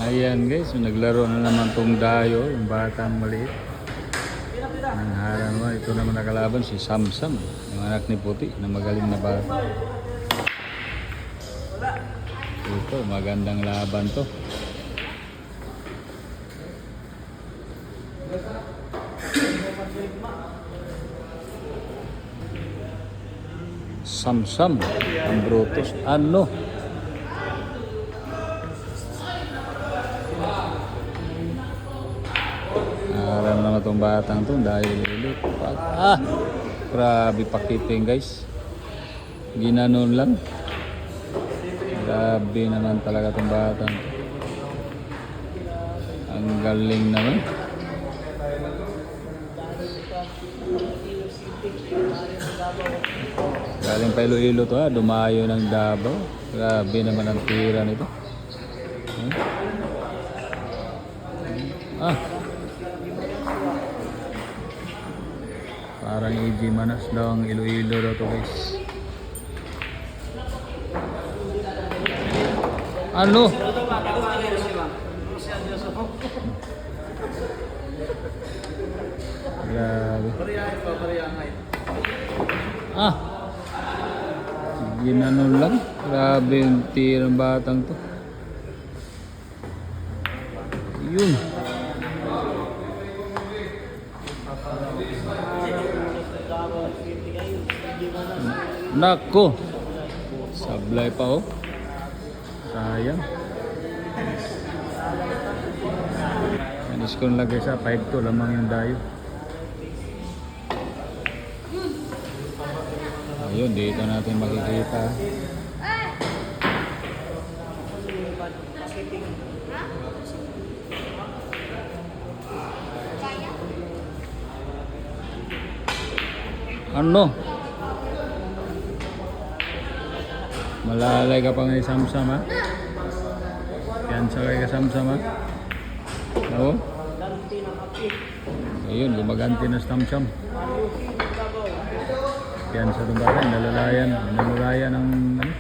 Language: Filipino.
Ayan guys, so naglaro na naman tong Dayo, yung batang maliit. Ang harang naman, ito naman nakalaban si Samsam, yung anak ni Puti na magaling na bata. Ito, magandang laban to. Samsam, ang Brutus, ano? Aram naman itong batang to dahil ulit. Grabe pakiting guys. Ginanon lang. Grabe naman talaga itong batang to. Ang galing naman. Galing pa Iloilo to ha. Dumayo ng Davao. Grabe naman ang tira nito. Parang EG Manas daw ang Iloilo daw to guys. Ano? Grabe. Ginanon lang. Grabe yung tirang batang to. Yun. Nako. Sablay pa oh. Sayang. Manis ko lagay sa 5-2 lamang yung Dayo. Ayun, dito natin makikita. Ano? Malalay ka pa nga Samsam ha? Yan sa kay Samsam ha? Oo? Ayun, gumaganti na Samsam. Yan sa tumbakan, nalalayan ng ano?